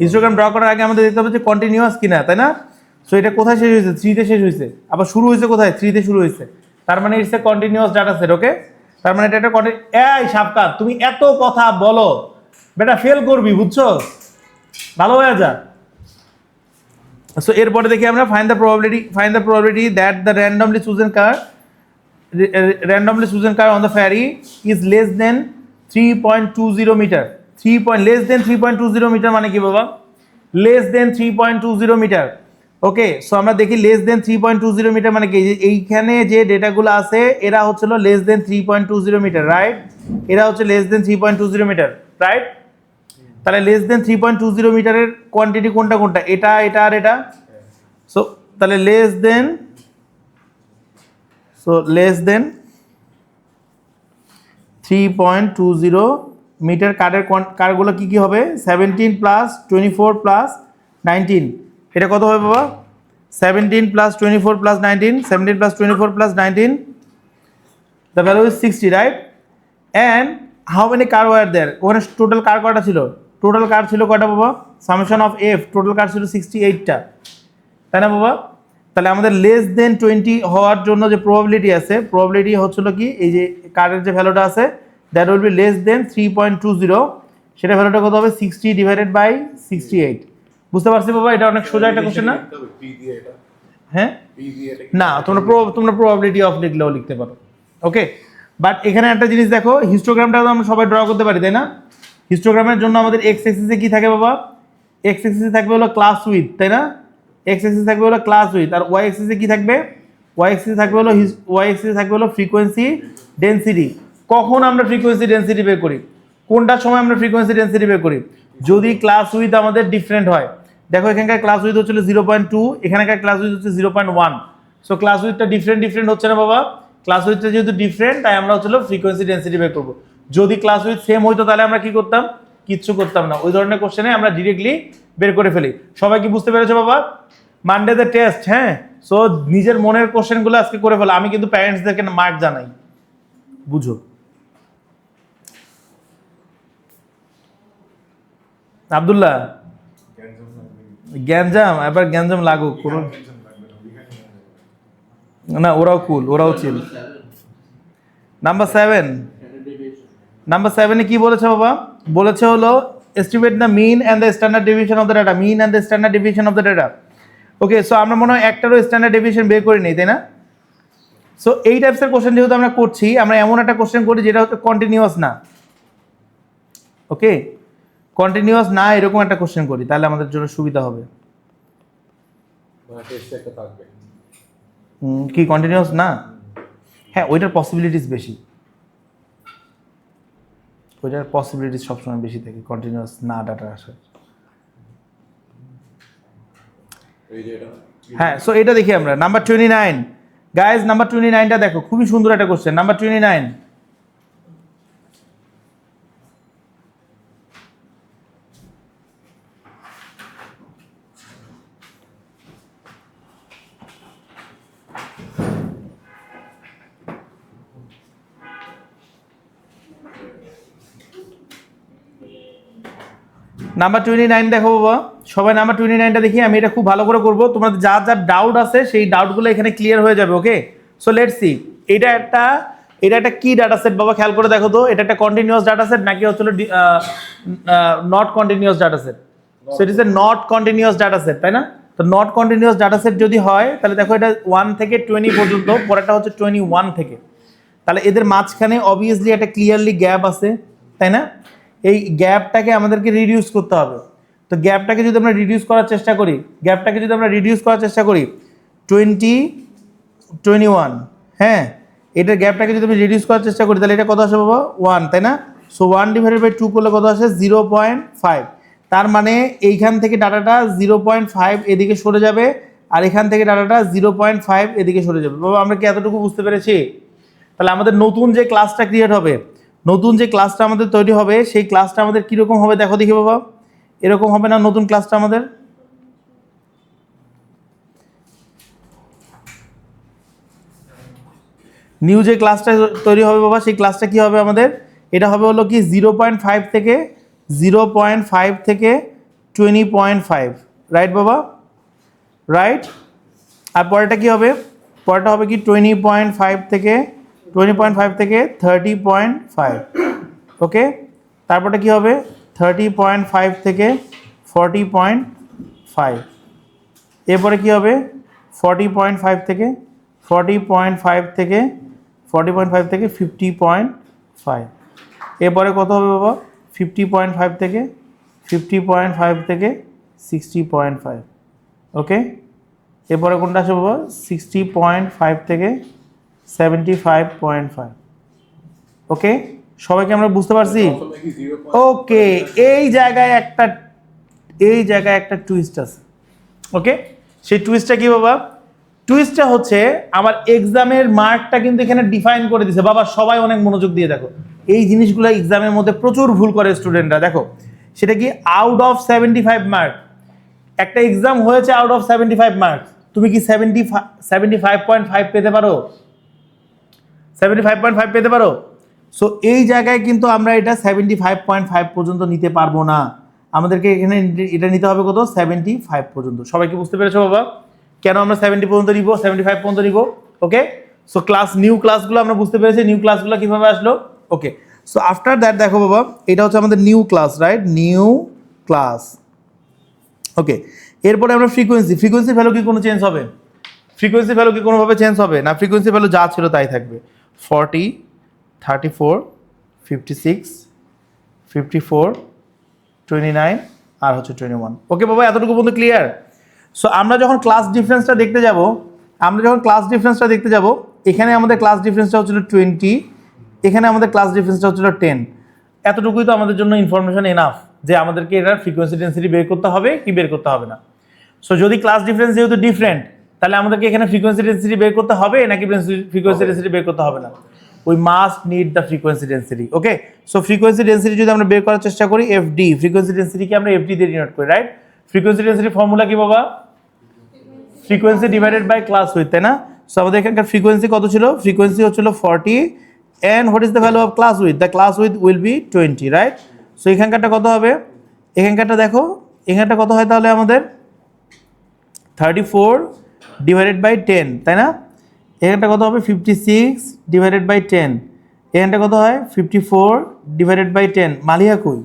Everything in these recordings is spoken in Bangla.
হিস্টোগ্রাম ড্র করার আগে আমাদের দেখতে হবে যে কন্টিনিউয়াস কিনা, তাই না? সো এটা কোথায় শেষ হয়েছে? 3 তে শেষ হয়েছে। আবার শুরু হয়েছে কোথায়? 3 তে শুরু হয়েছে। তার মানে it's a continuous data set. Okay, তার মানে এটা একটা এই সাবকাত, তুমি এত কথা বলো বেটা, ফেল করবি, বুঝছো? ভালো হয়ে যা। সো এরপরে দেখি আমরা find the probability that the randomly chosen car on the ferry is less than 3.20 meter. Less than 3.20 meter মানে কি বাবা? Less than 3.20 meter. ওকে, সো আমরা দেখি লেস দেন 3.20 মিটার মানে কি? এইখানে যে ডেটাগুলো আছে এরা হচ্ছিল লেস দেন 3.20 মিটার, রাইট? এরা হচ্ছে লেস দেন 3.20 মিটার, রাইট? তাহলে লেস দেন 3.20 মিটারের কোয়ান্টিটি কোনটা কোনটা? এটা এটা আর এটা। সো তাহলে লেস দেন 3.20 মিটার কারগুলো কি কি হবে? 17 প্লাস 24 প্লাস 19। এটা কত হবে বাবা? 17 plus 24 plus 19, 17 plus 24 plus 19, the value is 60, right? And how many car were there? ওখানে টোটাল কার কয়টা ছিল? টোটাল কার ছিল কয়টা বাবা? সামেশন অফ এফ, টোটাল কার ছিল 68টা, তাই না বাবা? তাহলে আমাদের লেস দেন 20 হওয়ার জন্য যে প্রবাবিলিটি আছে, প্রবাবিলিটি হচ্ছিল কি, এই যে কারের যে ভ্যালুটা আছে that will be less than 3.20, সেটা ভ্যালুটা কত হবে? 60 ডিভাইডেড বাই 68। বুঝতে পারছি বাবা? এটা অনেক সোজা একটা কোশ্চেন না? হ্যাঁ, না, তোমরা প্রবাবিলিটি অফ লিখলেও লিখতে পারো। ওকে, বাট এখানে একটা জিনিস দেখো, হিস্টোগ্রামটা তো আমরা সবাই ড্র করতে পারি, তাই না? হিস্টোগ্রামের জন্য আমাদের এক্স অ্যাক্সিসে কি থাকে বাবা? এক্স অ্যাক্সিসে থাকবে হলো ক্লাস উইথ, তাই না? এক্স অ্যাক্সিসে থাকবে হলো ক্লাস উইথ, আর ওয়াই অ্যাক্সিসে কি থাকবে? ওয়াই অ্যাক্সিসে থাকবে হলো ফ্রিকোয়েন্সি ডেনসিটি। কখন আমরা ফ্রিকোয়েন্সি ডেনসিটি বের করি? কোনটার সময় আমরা ফ্রিকোয়েন্সি ডেনসিটি বের করি? যদি ক্লাস উইথ আমাদের ডিফারেন্ট হয়। দেখো এখানকার ক্লাস উইথ হচ্ছিল 0.2, এখানকার ক্লাস উইথ হচ্ছে 0.1। সো ক্লাস উইথটা ডিফারেন্ট হচ্ছে না বাবা? ক্লাস উইথটা যেহেতু ডিফারেন্ট, তাই আমরা হচ্ছিল ফ্রিকোয়েন্সি ডেনসিটি বের করবো। যদি ক্লাস উইথ সেম হইতো তাহলে আমরা কি করতাম? কিচ্ছু করতাম না। ওই ধরনের কোশ্চেনে আমরা ডিরেক্টলি বের করে ফেলি। সবাই কি বুঝতে পেরেছো বাবা? মানডে দ্য টেস্ট, হ্যাঁ? সো নিজের মনের কোশ্চেনগুলো আজকে করে ফেলো। আমি কিন্তু প্যারেন্টসদেরকে মার্ক জানাই, বুঝো? আব্দুল্লাহ, গ্যাঞ্জাম, এবার গ্যাঞ্জাম লাগুক কোনো না, ওরাও কুল, ওরাও চিল। নাম্বার 7 কি বলেছে বাবা? বলেছে হলো estimate the mean and the standard deviation of the data. Mean and the standard deviation of the data. Okay, so আমরা মনে হয় একটারও স্ট্যান্ডার্ড ডেভিয়েশন বের করি নেই, তাই না? সো এই টাইপসের কোশ্চেন যেহেতু আমরা করছি, আমরা এমন একটা কোশ্চেন করি যেটা হচ্ছে কন্টিনিউয়াস না। ওকে, কন্টিনিউয়াস না এরকম একটা কোশ্চেন করি, তাহলে আমাদের জন্য সুবিধা হবে। কি কন্টিনিউয়াস না? হ্যাঁ, ওইটার পসিবিলিটিস বেশি, ওইটার পসিবিলিটিস সবসময় বেশি থাকে কন্টিনিউয়াস না ডাটা আসে। হ্যাঁ, সো এটা দেখি আমরা নাম্বার 29। গাইজ নাম্বার 29টা দেখো, খুবই সুন্দর একটা কোশ্চেন। নাম্বার 29, নাম্বার 29 দেখো বাবা, সবাই নাম্বার 29টা দেখি। আমি এটা খুব ভালো করে করবো, তোমাদের যা যা ডাউট আছে সেই ডাউটগুলো এখানে ক্লিয়ার হয়ে যাবে। ওকে, সো লেটস সি। এটা একটা কি ডাটা সেট বাবা? খেয়াল করে দেখো তো, এটা একটা কন্টিনিউয়াস ডাটা সেট নাকি হচ্ছিল not continuous data set? So it is a not continuous data set, তাই না? তো নট কন্টিনিউয়াস ডাটা সেট যদি হয় তাহলে দেখো এটা 1 থেকে 20 পর্যন্ত, পরেরটা হচ্ছে 21 থেকে। তাহলে এদের মাঝখানে অবভিয়াসলি একটা ক্লিয়ারলি গ্যাপ আছে, তাই না? এই গ্যাপটাকে আমাদেরকে রিডিউস করতে হবে। তো গ্যাপটাকে যদি আমরা রিডিউস করার চেষ্টা করি, 20 21, হ্যাঁ, এটার গ্যাপটাকে যদি আমি রিডিউস করার চেষ্টা করি তাহলে এটা কত আসে বাবা? 1, তাই না? সো 1 ডিভাইডেড বাই 2 করলে কত আসে? 0.5। তার মানে এইখান থেকে ডাটাটা 0.5 এদিকে সরে যাবে, আর এখান থেকে ডাটাটা 0.5 এদিকে সরে যাবে। বাবা আমরা কি এতটুকু বুঝতে পেরেছি? তাহলে আমাদের নতুন যে ক্লাসটা ক্রিয়েট হবে, নতুন যে ক্লাসটা আমাদের তৈরি হবে, সেই ক্লাসটা আমাদের কীরকম হবে দেখো দেখি বাবা। এরকম হবে না নতুন ক্লাসটা আমাদের? নিউ যে ক্লাসটা তৈরি হবে বাবা, সেই ক্লাসটা কি হবে আমাদের? এটা হবে হলো কি 0.5 থেকে 20.5, রাইট বাবা, রাইট। আর পরেরটা কি হবে, পরেরটা হবে কি 20.5 থেকে 30.5, ওকে। তারপরটা কি হবে 30.5 থেকে 40.5, এরপরে কি হবে 40.5 থেকে 50.5, এরপরে কত হবে বাবা 50.5 থেকে 60.5, ওকে। এরপরে কোনটা আসবে বাবা 60.5 থেকে 75.5, ওকে। সবাইকে আমরা বুঝতে পারছি, ওকে। এই জায়গায় একটা টুইস্ট আছে, ওকে। সেই টুইস্টটা কি বাবা, টুইস্টটা হচ্ছে আমার এক্সামের মার্কটা কিন্তু এখানে ডিফাইন করে দিছে বাবা। সবাই অনেক মনোযোগ দিয়ে দেখো, এই জিনিসগুলো এক্সামের মধ্যে প্রচুর ভুল করে স্টুডেন্টরা। দেখো সেটা কি, আউট অফ 75 মার্ক, একটা এক্সাম হয়েছে আউট অফ 75 মার্ক, তুমি কি 75.5 পেতে পারো? 75.5 পেতে পারো? সো এই জায়গায় কিন্তু আমরা এটা 75.5 পর্যন্ত নিতে পারবো না, আমাদেরকে এখানে এটা নিতে হবে কত 75 পর্যন্ত। সবাই কি বুঝতে পেরেছো বাবা কেন আমরা 70 পর্যন্ত নিব, 75 পর্যন্ত নিব, ওকে। সো নিউ ক্লাসগুলো আমরা বুঝতে পেরেছি, নিউ ক্লাসগুলো কিভাবে আসলো, ওকে। সো আফটার দ্যাট দেখো বাবা, এটা হচ্ছে আমাদের new class, right, new class, okay. এরপরে আমরা ফ্রিকোয়েন্সি ভ্যালু কি কোনো চেঞ্জ হবে? ফ্রিকোয়েন্সি ভ্যালু কি কোনোভাবে চেঞ্জ হবে না? ফ্রিকোয়েন্সি ভ্যালু যা ছিল তাই থাকবে, 40, 34, 56, 54, 29 আর হচ্ছে 21, ওকে বাবা। এতটুকু পর্যন্ত ক্লিয়ার? সো আমরা যখন ক্লাস ডিফারেন্সটা দেখতে যাব, এখানে আমাদের ক্লাস ডিফারেন্সটা হচ্ছিল 20, এখানে আমাদের ক্লাস ডিফারেন্সটা হচ্ছিল 10। এতটুকুই তো আমাদের জন্য ইনফরমেশন এনাফ যে আমাদেরকে এটার ফ্রিকোয়েন্সি ডেন্সিটি বের করতে হবে কি বের করতে হবে না। সো যদি ক্লাস ডিফারেন্স যেহেতু ডিফারেন্ট, তাহলে আমাদেরকে এখানে ফ্রিকোয়েন্সি ডেন্সিটি বের করতে হবে নাকি ফ্রিকোয়েন্সি ডেন্সিটি বের করতে হবে না? We must need the frequency density, okay. So frequency density যদি আমরা বের করার চেষ্টা করি, এফডি, ফ্রিকোয়েন্সি ডেন্সিটিকে আমরা এফডি দিয়ে ডিনোট করি, রাইট। ফ্রিকোয়েন্সি ডেন্সিটির ফর্মুলা কি বাবা? Frequency divided by class width, তাই না? সো আমাদের এখানকার ফ্রিকোয়েন্সি কত ছিল? ফ্রিকোয়েন্সি হচ্ছিল 40, and what is the value of class width? The class width will be 20, right? So এখানকারটা কত হবে? এখানকারটা দেখো, এখানটা কত হয় তাহলে আমাদের 34 ডিভাইডেড বাই 10, তাই না? এখানটা কত হবে 56 ডিভাইডেড বাই 10, এখানটা কত হয় 54 ডিভাইডেড বাই 10। মালিয়া কই?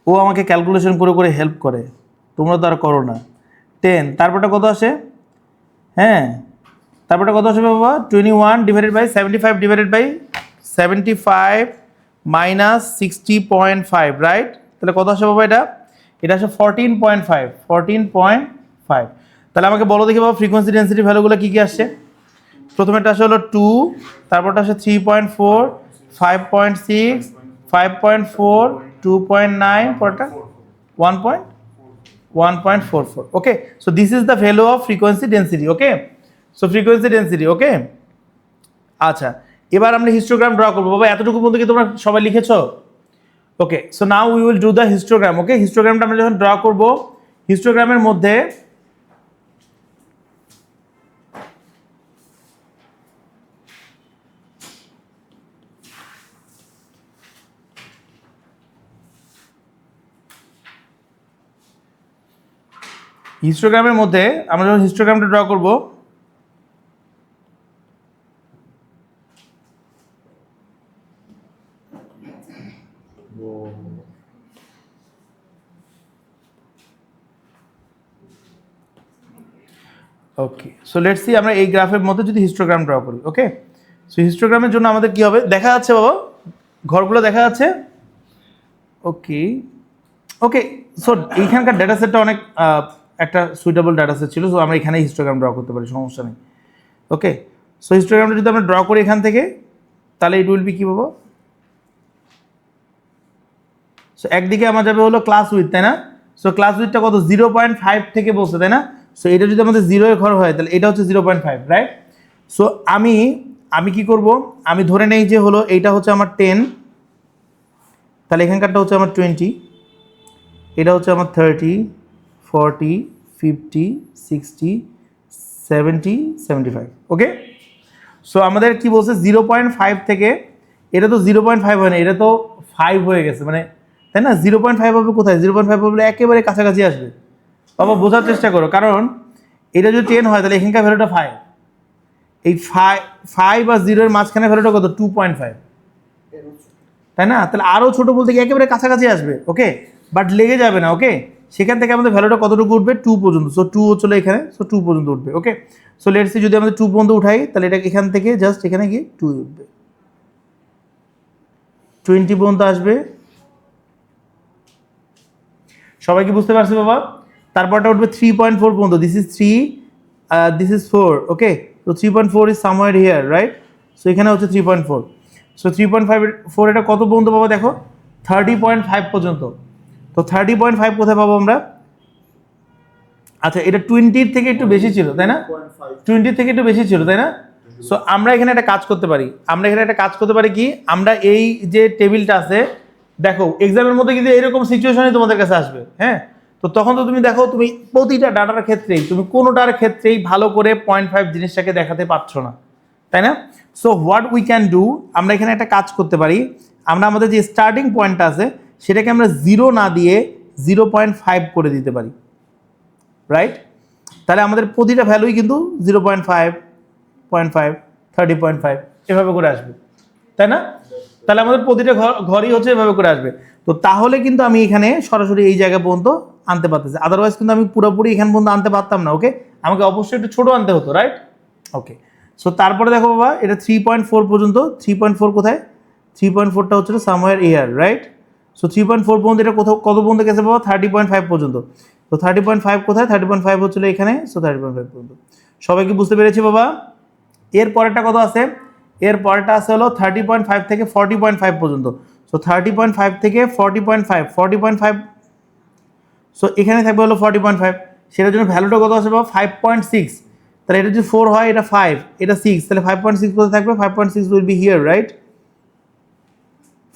ও আমাকে ক্যালকুলেশন করে করে হেল্প করে, তোমরা তো আর করো না। 10, তারপরটা কত আসে? হ্যাঁ, তারপরটা কত আসবে বাবা? 21 divided by 75 divided by 75 minus 60.5, right. তাহলে কত আসে বাবা এটা আসে 14.5। তাহলে আমাকে বলো দেখি বাবা ফ্রিকোয়েন্সি ডেন্সিটি ভ্যালুগুলো কি কি আসছে। প্রথমেরটা আসে হলো 2, তারপরটা আসে 3.4, 5.6, 5.4, 2.9, পরটা 1.44, okay. So this is the value of frequency density, okay. So frequency density, okay. আচ্ছা, এবার আমরা হিস্টোগ্রাম ড্র করবো বাবা। এতটুকু পর্যন্ত কি তোমরা সবাই লিখেছো? Okay, so now we will do the histogram, okay. হিস্টোগ্রামটা আমরা যখন ড্র করব, হিস্টোগ্রামের মধ্যে আমরা যখন হিস্টোগ্রামটা ড্র করব, ওকে। সো লেটস সি আমরা এই গ্রাফের মধ্যে যদি হিস্টোগ্রাম ড্র করি, ওকে। সো হিস্টোগ্রামের জন্য আমাদের কি হবে, দেখা যাচ্ছে বাবা ঘরগুলো দেখা যাচ্ছে, ওকে ওকে। সো এইখানকার ডেটা সেটটা অনেক একটা সুইটেবল ডেটা সেট ছিল, সো আমরা এখানে হিস্টোগ্রাম ড্র করতে পারি, সমস্যা নেই, ওকে। সো হিস্টোগ্রামটা যদি আমরা ড্র করি এখান থেকে, তাহলে ইট উইল বি কি বাবা, সো একদিকে আমার যাবে হলো ক্লাস উইথ, তাই না? সো ক্লাস উইথটা কত 0.5 থেকে বলছে, তাই না? সো এটা যদি আমাদের 0 এর ঘর হয় তাহলে এটা হচ্ছে 0.5, রাইট। সো আমি কি করব, আমি ধরে নেই যে হলো এইটা হচ্ছে আমার 10, তাহলে এখানকারটা হচ্ছে আমার 20, এটা হচ্ছে আমার 30, 40, 50, 60, 70, 75, ওকে। সো আমাদের কি বলছে 0.5 থেকে, এটা তো 0.5 হয় না, এটা তো 5 হয়ে গেছে, মানে তাই না? 0.5 হবে কোথায়? 0.5 হবে একেবারে কাছাকাছি আসবে। বাবা বোঝার চেষ্টা করো, কারণ এটা যদি 10 হয় তাহলে এখানকার ভ্যালুটা 5, এই 5 আর 0 এর মাঝখানে ভ্যালুটা কত? 2.5, তাই না? তাহলে আরও ছোট বলতে কি একেবারে কাছাকাছি আসবে, ওকে, বাট লেগে যাবে না, ওকে। সেখান থেকে আমাদের ভ্যালুটা কতটুকু উঠবে? 2 পর্যন্ত। সো 2 চলে এখানে, সো 2 পর্যন্ত উঠবে, ওকে। সো লেটস সি যদি আমাদের 2 পর্যন্ত উঠাই তাহলে এটা এখান থেকে জাস্ট এখানে গিয়ে 2 উঠবে, 20 পর্যন্ত আসবে। সবাই কি বুঝতে পারছে বাবা? তারপরটা উঠবে 3.4 পর্যন্ত, দিস ইজ 3, দিস ইজ 4, ওকে। তো 3.4 is somewhere here, right? So এখানে হচ্ছে 3.4। সো 3.4 এটা কত পর্যন্ত পাবো দেখো? 30.5 পর্যন্ত। তো 30.5 কোথায় পাবো আমরা? আচ্ছা, এটা 20 থেকে একটু বেশি ছিল, তাই না? 20 থেকে একটু বেশি ছিল, তাই না? সো আমরা এখানে একটা কাজ করতে পারি, কি আমরা এই যে টেবিলটা আছে, দেখো এক্সামের মধ্যে কিন্তু এরকম সিচুয়েশনই তোমাদের কাছে আসবে, হ্যাঁ। তো তখন তো তুমি দেখো, তুমি প্রতিটা ডাটার ক্ষেত্রেই তুমি কোনোটার ক্ষেত্রেই ভালো করে 0.5 জিনিসটাকে দেখাতে পারছো না, তাই না? So what we can do, আমরা এখানে একটা কাজ করতে পারি। আমরা আমাদের যে স্টার্টিং পয়েন্টটা আছে সেটাকে আমরা 0 না দিয়ে 0.5 করে দিতে পারি, রাইট? তাহলে আমাদের প্রতিটা ভ্যালুই কিন্তু 0.5, 0.5, 30.5 এভাবে করে আসবে, তাই না? তাহলে আমাদের প্রতিটা ঘরই হচ্ছে এভাবে করে আসবে। তো তাহলে কিন্তু আমি এখানে সরাসরি এই জায়গা পর্যন্ত আনতে পারতেছি, আদারওয়াইজ কিন্তু আমি পুরোপুরি এখান পর্যন্ত আনতে পারতাম না, ওকে। আমাকে অবশ্যই একটু ছোট আনতে হতো, রাইট? ওকে। সো তারপরে দেখো বাবা, এটা 3.4 পর্যন্ত। 3.4 কোথায়? 3.4টা হচ্ছে সামওয়্যার হিয়ার, রাইট? সো 3.4 পর্যন্ত এটা কোথাও কত পর্যন্ত গেছে বাবা? 30.5 পর্যন্ত। তো 30.5 কোথায়? 30.5 হচ্ছিল এখানে, সো 30.5 পর্যন্ত। সবাই কি বুঝতে পেরেছি বাবা? এর পরেরটা কত আছে? এর পরেরটা আছে হলো 30.5 থেকে 40.5 পর্যন্ত। সো 30.5 থেকে 40.5, সো এখানে থাকবে হলো 40.5। সেটার জন্য ভ্যালুটা কত আসবে বাবা? 5.6। তাহলে এটা যদি 4 হয়, এটা 5, এটা 6, তাহলে 5.6 কোথায় থাকবে? 5.6 will be here, right?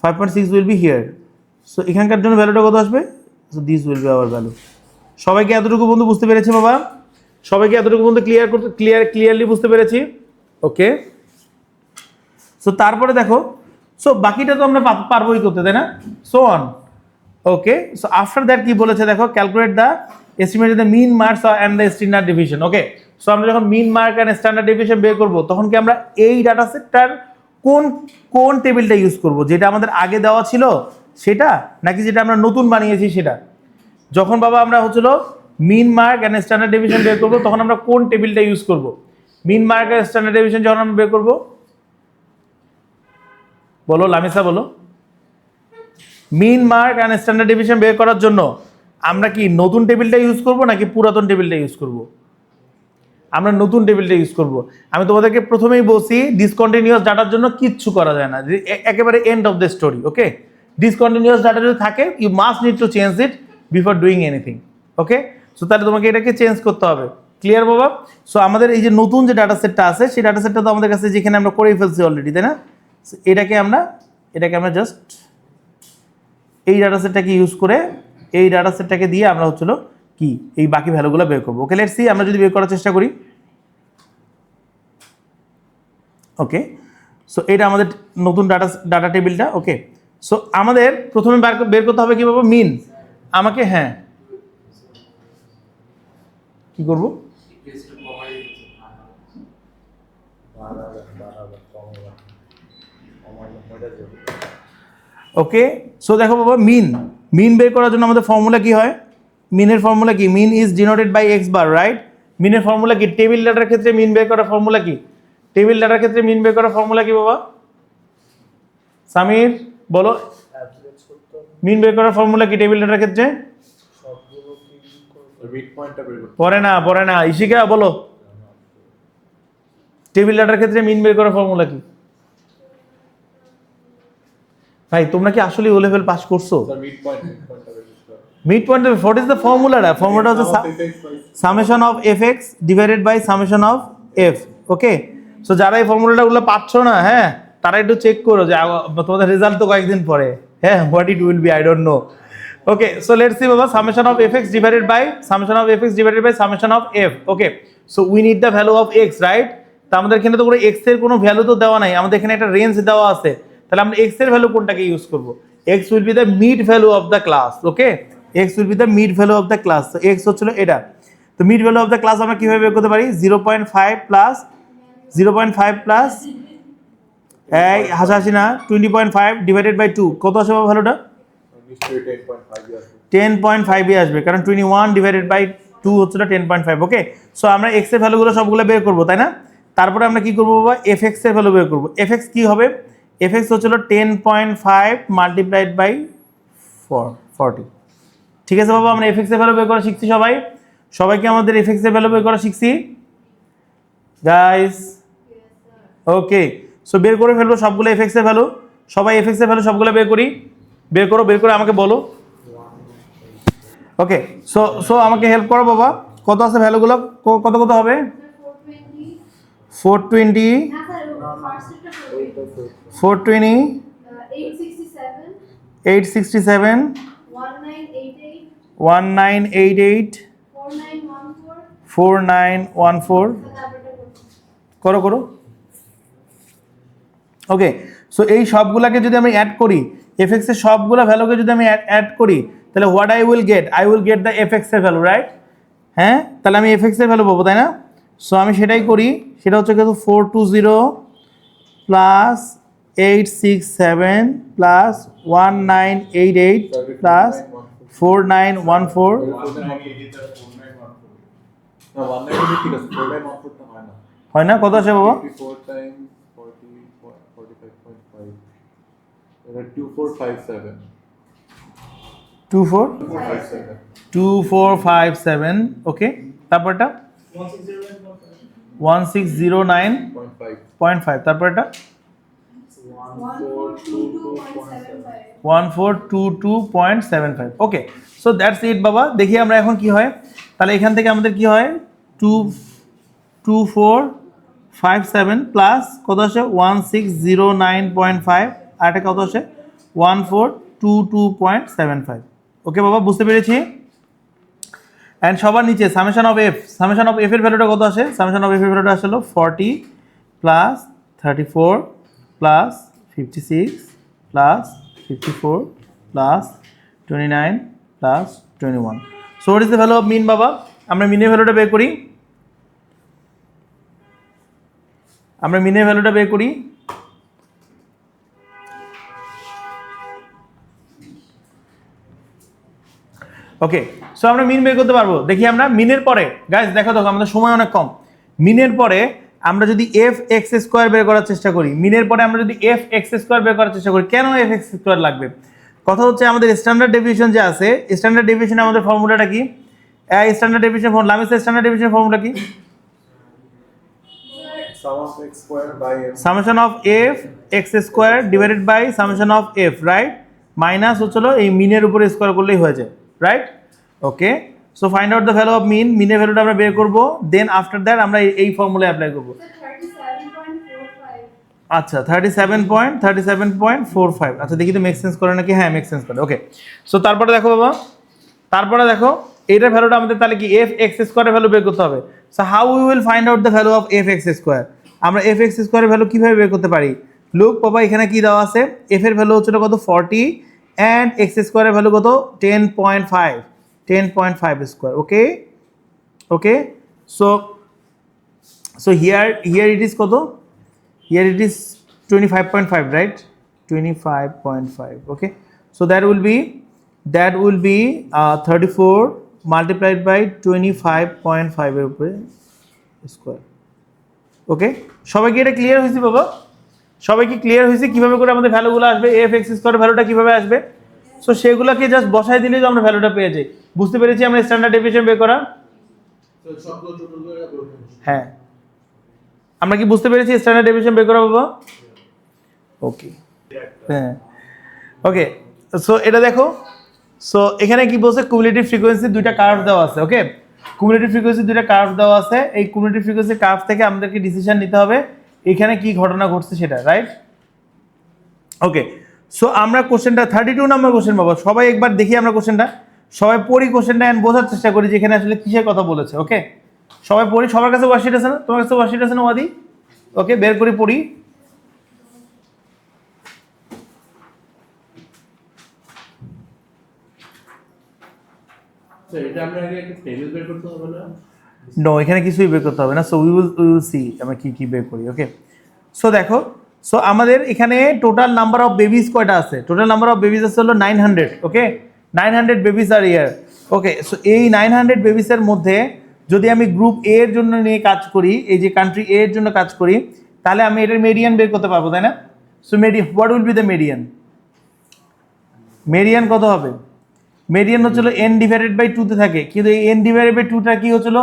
5.6 will be here. So এখানকার জন্য ভ্যালুটা কত আসবে? So this will be hour value. সবাইকে এতটুকু বন্ধু বুঝতে পেরেছে বাবা? সবাইকে এতটুকু বন্ধু ক্লিয়ারলি বুঝতে পেরেছি, ওকে। সো তারপরে দেখো, সো বাকিটা তো আমরা পারবোই করতে, তাই না? So on, okay. So after that কি বলেছে দেখো? Calculate the estimate the mean marks and the standard division, okay. So আমরা যখন mean mark and standard division বের করবো তখন কি আমরা এই ডাটা সেটটার কোন কোন টেবিলটা ইউজ করব? যেটা আমাদের আগে দেওয়া ছিল সেটা, নাকি যেটা আমরা নতুন বানিয়েছি সেটা? যখন বাবা আমরা হচ্ছিল মিন মার্ক অ্যান্ড স্ট্যান্ডার্ড ডিভিশন বের করবো তখন আমরা কোন টেবিলটা ইউজ করব? মিন মার্ক অ্যান্ড স্ট্যান্ডার্ড ডিভিশন যখন আমরা বের করবো, বলো লামিসা বলো। মিন মার্ক অ্যান্ড স্ট্যান্ডার্ড ডিভিশন বের করার জন্য আমরা কি নতুন টেবিলটা ইউজ করব নাকি পুরাতন টেবিলটা ইউজ করব? আমরা নতুন টেবিলটা ইউজ করব। আমি তোমাদেরকে প্রথমেই বলছি ডিসকন্টিনিউয়াস ডাটার জন্য কিচ্ছু করা যায় না, একেবারে end of the story, okay. Discontinuous data যদি থাকে you must need to change it before doing anything, okay. So তাহলে তোমাকে এটাকে চেঞ্জ করতে হবে, ক্লিয়ার বাবা? সো আমাদের এই যে নতুন যে ডাটা সেটটা আছে সেই ডাটা সেটটা তো আমাদের কাছে যেখানে আমরা করেই ফেলছি অলরেডি, তাই না? এটাকে আমরা জাস্ট এই ডাটা সেটটাকে ইউজ করে এই ডাটা সেটটাকে দিয়ে আমরা হচ্ছিল কি এই বাকি ভ্যালুগুলো বের করবো, ওকে। লেটস সি আমরা যদি বের করার চেষ্টা করি, ওকে। সো এটা আমাদের নতুন ডাটা টেবিলটা, ওকে। সো আমাদের প্রথমে বের করতে হবে কি বাবা? মিন। আমাকে হ্যাঁ কি করব? ওকে। সো দেখো বাবা, মিন বের করার জন্য আমাদের ফর্মুলা কি হয়? মিনের ফর্মুলা কি? Mean is denoted by x bar, right? মিনের ফর্মুলা কি? টেবিল ডাটার ক্ষেত্রে মিন বের করার ফর্মুলা কি? টেবিল ডাটার ক্ষেত্রে মিন বের করার ফর্মুলা কি বাবা? সামির বলো, মিন বের করার ফর্মুলা কি টেবিল ডাটার ক্ষেত্রে? পরে না ইশিকা বলো, টেবিল ডাটার ক্ষেত্রে মিন বের করার ফর্মুলা কি? ভাই তোমরা কি আসলে ও লেভেল পাস করছো? Mid point, what is the ফর্মুলাটা? ফর্মুলাটা হচ্ছে summation of f x divided by summation of f, okay. So যারা এই ফর্মুলাটা গুলো পাচ্ছ না, হ্যাঁ, তারা একটু চেক করো যে তোমাদের রেজাল্ট তো কয়েকদিন পরে, হ্যাঁ, what it will be I don't know, okay. So let's see বাবা, summation of f x divided by summation of f, okay. So we need the value of x, right? তা আমাদের এখানে তো কোনো এক্স এর কোনো ভ্যালু তো দেওয়া নাই, আমাদের এখানে একটা রেঞ্জ দেওয়া আছে, তাহলে আমরা এক্স এর ভ্যালু কোনটাকে ইউজ করব? X will be the mid value of the class, okay, x will be the mid value of the class. তো এক্স হচ্ছিল এটা, তো mid value of the class আমরা কিভাবে বের করতে পারি? 0.5 প্লাস 0.5 প্লাস এই হাসাহাসি না 20.5 ডিভাইডেড বাই 2 কত আসবে ভ্যালুটা? 10.5 আসবে, কারণ 21 ডিভাইডেড বাই 2 হচ্ছে 10.5, ওকে। সো আমরা এক্স এর ভ্যালুগুলো সবগুলো বের করবো, তাই না? তারপরে আমরা কি করবো বাবা? এফ এক্স এর ভ্যালু বের করবো। এফ এক্স কি হবে? এফ এক্স হচ্ছিল 10.5 মাল্টিপ্লাইড বাই 40। ঠিক আছে বাবা, আমরা এফ এক্স এর ভ্যালু বের করা শিখছি সবাই। সবাইকে আমাদের এফ এক্স এর ভ্যালু বের করা শিখছি গাইস, ওকে। সো বের করে ফেলবো সবগুলো এফ এক্স এর ভ্যালু, সবাই এফ এক্স এর ভ্যালু সবগুলো বের করি, বের করো, বের করে আমাকে বলো, ওকে। সো সো আমাকে হেল্প করো বাবা, কত আছে ভ্যালুগুলো, কত কত হবে? 420, 420, 867, 1988, 4914, করো করো, ওকে। সো এই সবগুলাকে যদি আমি অ্যাড করি, এফএক্স এর সবগুলা ভ্যালুকে যদি আমি অ্যাড করি, তাহলে what I will get the FX এর ভ্যালু, রাইট? হ্যাঁ, তাহলে আমি এফএক্স এর ভ্যালু পাবো, তাই না? সো আমি সেটাই করি, সেটা হচ্ছে কিন্তু 420 প্লাস 867 প্লাস 1988 প্লাস 4914, হয় না? কত আসে বাবা? 2457, ওকে। তারপরটা 1609.5, তারপরটা 1422.75, ওকে। সো দ্যাটস ইট বাবা। দেখি আমরা এখন কি হয়, তাহলে এখান থেকে আমাদের কি হয়? 2457 প্লাস কত আসে? 1609.5, আর এটা কত আসে? 1422.75, ওকে বাবা, বুঝতে পেরেছি। অ্যান্ড সবার নিচে summation of F, summation of F এর ভ্যালুটা কত আসে? সামেশন অফ এফ এর ভ্যালুটা আসলে 40 plus 34 plus 56 plus 54 plus 29 plus 21। So what is the value of mean বাবা? আমরা মিনের ভ্যালুটা বের করি, আমরা মিনের ভ্যালুটা বের করি। ওকে, সো আমরা মিন বের করতে পারবো। দেখি আমরা মিনের পরে, গাইস দেখো দেখো আমাদের সময় অনেক কম। মিনের পরে আমরা যদি এফ এক্স স্কোয়ার বের করার চেষ্টা করি, মিনের পরে আমরা যদি এফ এক্স স্কোয়ার বের করার চেষ্টা করি, কেন এফ এক্স স্কোয়ার লাগবে? কথা হচ্ছে আমাদের স্ট্যান্ডার্ড ডেফিনিশন যে আছে, স্ট্যান্ডার্ড ডেফিনিশনে আমাদের ফর্মুলাটা কি? স্ট্যান্ডার্ড ডেফিনিশন ফর্মুলা, আমি স্ট্যান্ডার্ড ডেফিনিশন ফর্মুলা কি? Summation of f x square divided by summation of f, right? Minus হচ্ছিল এই মিনের উপরে স্কোয়ার করলেই হয়ে যায়, right? Okay, so find out the value of mean, মিনের ভ্যালুটা আমরা বের করব, দেন আফটার দ্যাট আমরা এই ফর্মুলা অ্যাপ্লাই করব। আচ্ছা 37.45, আচ্ছা দেখি তো মেক সেন্স করে নাকি? হ্যাঁ মেক সেন্স করে, ওকে। সো তারপরে দেখো বাবা, তারপরে দেখো এইটার ভ্যালুটা আমাদের তাহলে কি এফ এক্স স্কোয়ারের ভ্যালু বের করতে হবে। So how we will find out the value of f x square? আমরা এফ এক্স স্কোয়ারের ভ্যালু কিভাবে বের করতে পারি? লুক বাবা, এখানে কি দেওয়া আছে? এফ এর ভ্যালু হচ্ছে কত? 40, অ্যান্ড এক্স স্কোয়ারের ভ্যালু কত? 10.5 square, okay okay. So so here it is কত? Here it is 25.5, right? 25.5, okay. So that will be 34 multiplied by 25.5 এর উপরে স্কয়ার, ওকে। সবাই কি এটা ক্লিয়ার হয়েছে বাবা? সবাই কি ক্লিয়ার হয়েছে কিভাবে করে আমাদের ভ্যালুগুলো আসবে? এফ এক্স স্কয়ার ভ্যালুটা কিভাবে আসবে? সো সেগুলোকে জাস্ট বসাই দিলেই তো আমরা ভ্যালুটা পেয়ে যাই। বুঝতে পেরেছি আমরা স্ট্যান্ডার্ড ডেফিনিশন বের করা? হ্যাঁ, আমরা কি বুঝতে পেরেছি স্ট্যান্ডার্ড ডেফিনিশন বের করা বাবা? ওকে, হ্যাঁ ওকে। সো এটা দেখো, সো এখানে কি বলছে? কুমুলেটিভ ফ্রিকোয়েন্সি দুইটা কার্ভ দেওয়া আছে, ওকে। কুমুলেটিভ ফ্রিকোয়েন্সি দুইটা কার্ভ দেওয়া আছে, এই কুমুলেটিভ ফ্রিকোয়েন্সি কার্ভ থেকে আমাদেরকে ডিসিশন নিতে হবে এখানে কি ঘটনা ঘটছে সেটা, রাইট? ওকে, সো আমরা কোশ্চেনটা 32 নম্বর কোশ্চেন বাবা, সবাই একবার দেখি আমরা কোশ্চেনটা, সবাই পড়ি কোশ্চেনটা এন্ড বোঝার চেষ্টা করি যে এখানে আসলে কিসের কথা বলেছে, ওকে। সবাই পড়ি, সবার কাছে ওয়ার্কশিট আছে না? তোমার কাছে ওয়ার্কশিট আছে না ওয়াদি? ওকে, বের করি পড়ি। নো, এখানে কিছুই বের করতে হবে না। সো উই উইল সি আমরা কি কি বের করি। ওকে, সো দেখো, সো আমাদের এখানে টোটাল নাম্বার অফ বেবিজ কয়টা আছে? টোটাল নাম্বার অফ বেবিজ আছে হলো 900। ওকে, 900 বেবিজ আর ইয়ার। ওকে, সো এই 900 বেবিসের মধ্যে যদি আমি গ্রুপ এ এর জন্য নিয়ে কাজ করি, এই যে কান্ট্রি এ এর জন্য কাজ করি, তাহলে আমি এটার মেডিয়ান বের করতে পারবো, তাই না? So what will be the median? Median কত হবে? মেডিয়ান হচ্ছিল n ডিভাইডেড বাই 2 তে থাকে, কিন্তু এই n ডিভাইডেড বাই 2টা কি হচ্ছিল,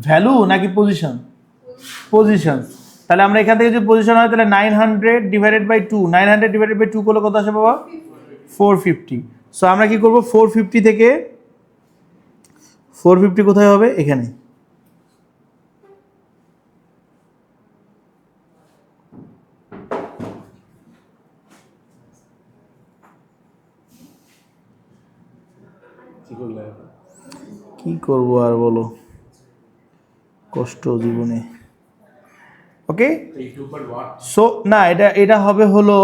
ভ্যালু নাকি পজিশন? পজিশন। তাহলে আমরা এখান থেকে যদি পজিশন হয় তাহলে 900 ডিভাইডেড বাই 2, 900 ডিভাইডেড বাই 2 করলে কত আসে বাবা? 450। সো আমরা কি করব, 450 থেকে 450 কোথায় হবে? এখানে। কি করবো আর বলো, কষ্ট জীবনে। ওকে, সো না, এটা হবে হলো,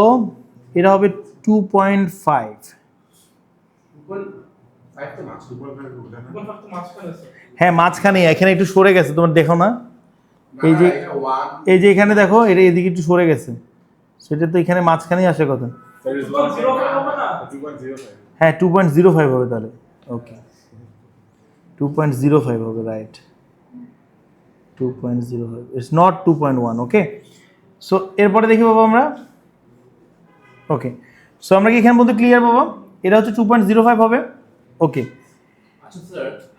এটা হবে 2.5। হ্যাঁ, মাঝখানে, এখানে একটু সরে গেছে, তোমার দেখো না, এই যে এখানে দেখো, এটা এদিকে একটু সরে গেছে, সেটা তো এখানে মাঝখানেই আসে কথা। হ্যাঁ, 2.05 হবে তাহলে। ওকে, 2.05 হবে, right, 2.05, it's not 2.1। Okay, so এরপরে দেখি বাবা আমরা। ওকে, সো আমরা কি এখানে বলতে ক্লিয়ার বাবা? এটা হচ্ছে 2.05 হবে। ওকে,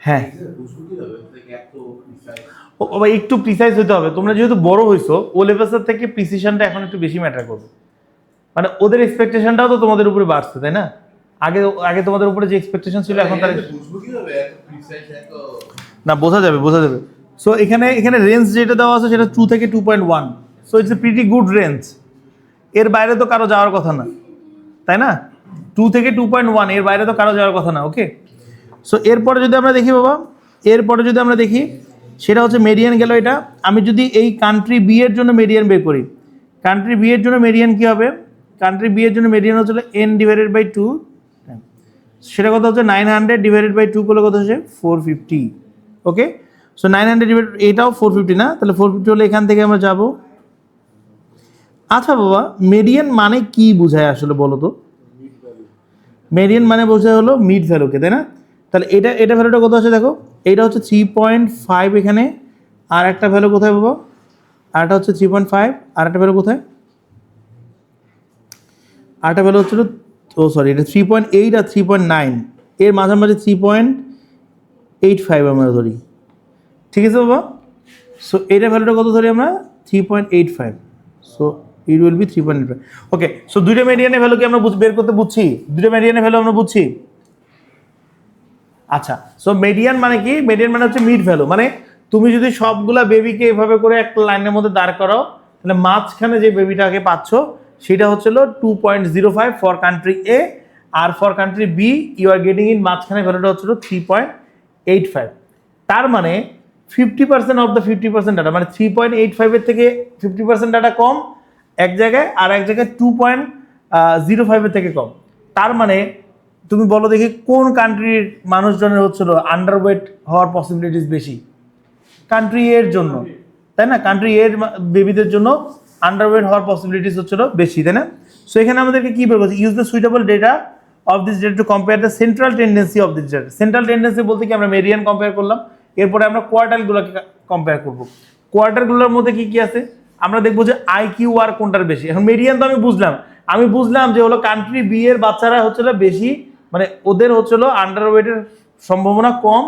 হ্যাঁ, ও বাবা একটু প্রিসাইজ হতে হবে। তোমরা যেহেতু বড় হইছো, ও লেভেলের থেকে প্রিসিশনটা এখন একটু বেশি ম্যাটার করবে। মানে ওদের এক্সপেকটেশনটাও তো তোমাদের উপরে বাড়ছে, তাই না? আগে আগে তোমাদের উপরে যে এক্সপেকটেশন ছিল, এখন তার না, বোঝা যাবে, বোঝা যাবে। সো এখানে রেঞ্জ যেটা দেওয়া আছে সেটা 2 থেকে 2.1। So it's a pretty good range. এর বাইরে তো কারো যাওয়ার কথা না, তাই না? 2 থেকে 2.1, এর বাইরে তো কারো যাওয়ার কথা না। ওকে, সো এরপরে যদি আমরা দেখি বাবা, এরপরে যদি আমরা দেখি, সেটা হচ্ছে মেডিয়ান গেল এটা। আমি যদি এই কান্ট্রি বি এর জন্য মেডিয়ান বের করি, কান্ট্রি বি এর জন্য মেডিয়ান কি হবে? কান্ট্রি বি এর জন্য মেডিয়ান হচ্ছে n ডিভাইডেড বাই 2। সেটা কত হচ্ছে? 900 ডিভাইডেড বাই 2 করলে কত হচ্ছে? 450। ওকে, সো 900 ডিভাইডেড, এটাও 450 না, তাহলে 450 হলে এখান থেকে আমরা যাব। আচ্ছা বাবা, মেডিয়ান মানে কি বোঝায় আসলে বলো তো? মেডিয়ান মানে বোঝায় হলো মিড ভ্যালুকে, তাই না? তাহলে এটা ভ্যালুটা কত আছে দেখো, এইটা হচ্ছে 3.5 এখানে, আর একটা ভ্যালু কোথায় বাবা? আরটা হচ্ছে 3.5, আর একটা ভ্যালু কোথায়? আরটা ভ্যালু হচ্ছিল, ও সরি, এটা 3.8 আর 3.9, এর মাঝামাঝি 3.85 আমরা ধরি, ঠিক আছে বাবা? সো এইটার ভ্যালুটা কত ধরি আমরা? 3.85। So it will B 3.85। Okay, so দুইটা মেডিয়ানের ভ্যালু কি আমরা বের করতে বুঝছি? দুইটা মেডিয়ানের ভ্যালু আমরা বুঝছি। আচ্ছা, সো মেডিয়ান মানে কি? মেডিয়ান মানে হচ্ছে মিড ভ্যালু। মানে তুমি যদি সবগুলা বেবিকে এভাবে করে একটা লাইনের মধ্যে দাঁড় করাও, তাহলে মাঝখানে যে বেবিটাকে পাচ্ছ সেটা হচ্ছিল 2.05 ফর কান্ট্রি এ, আর for country B you are getting in মাঝখানে ভ্যালুটা হচ্ছিল 3.85। তার মানে 50% অফ দ্য 50% ডাটা, মানে 3.85 এর থেকে 50% ডাটা কম এক জায়গায়, আর এক জায়গায় 2.05 এর থেকে কম। তার মানে তুমি বলো দেখি, কোন কান্ট্রির মানুষজনের হচ্ছিল আন্ডারওয়েট হওয়ার পসিবিলিটিস বেশি? কান্ট্রি এর জন্য, তাই না? কান্ট্রি এর বেবিদের জন্য আন্ডারওয়েট হওয়ার পসিবিলিটিস হচ্ছিল বেশি, তাই না? সো এখানে আমাদেরকে কি বলবো? Use the suitable data of this data to compare the central tendency of this data. Central tendency বলতে কি, আমরা মেডিয়ান কম্পেয়ার করলাম, এরপরে আমরা কোয়ার্টারগুলোকে কম্পেয়ার করব। কোয়ার্টারগুলোর মধ্যে কি কি আছে আমরা দেখবো, যে আইকিউ আর কোনটার বেশি। এখন মেডিয়ান তো আমি বুঝলাম যে হলো কান্ট্রি বি এর বাচ্চারা হচ্ছিল বেশি, মানে ওদের হচ্ছিল আন্ডারওয়েটের সম্ভাবনা কম,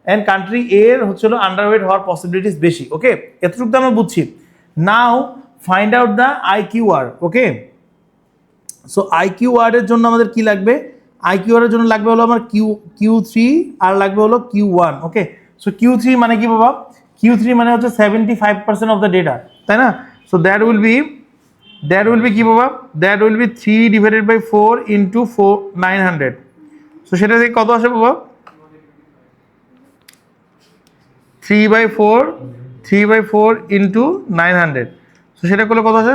অ্যান্ড কান্ট্রি এ এর হচ্ছিল আন্ডারওয়েট হওয়ার পসিবিলিটিস বেশি। ওকে, এতটুকু তো আমরা বুঝছি। Now find out the IQR. Okay, so IQR এর জন্য আমাদের কি লাগবে? আইকিউআর এর জন্য লাগবে হলো আমার Q3 আর লাগবে হলো Q1। ওকে, সো Q3 মানে কি বাবা? Q3 মানে হচ্ছে 75% অফ দ্য ডেটা, তাই না? সো দ্যাট উইল বি কি বাবা? That will be 3 divided by 4 into 900। So সেটা থেকে কত আসে বাবা? 3/4 ইন্টু 900। সো সেটা করলে কত আসে?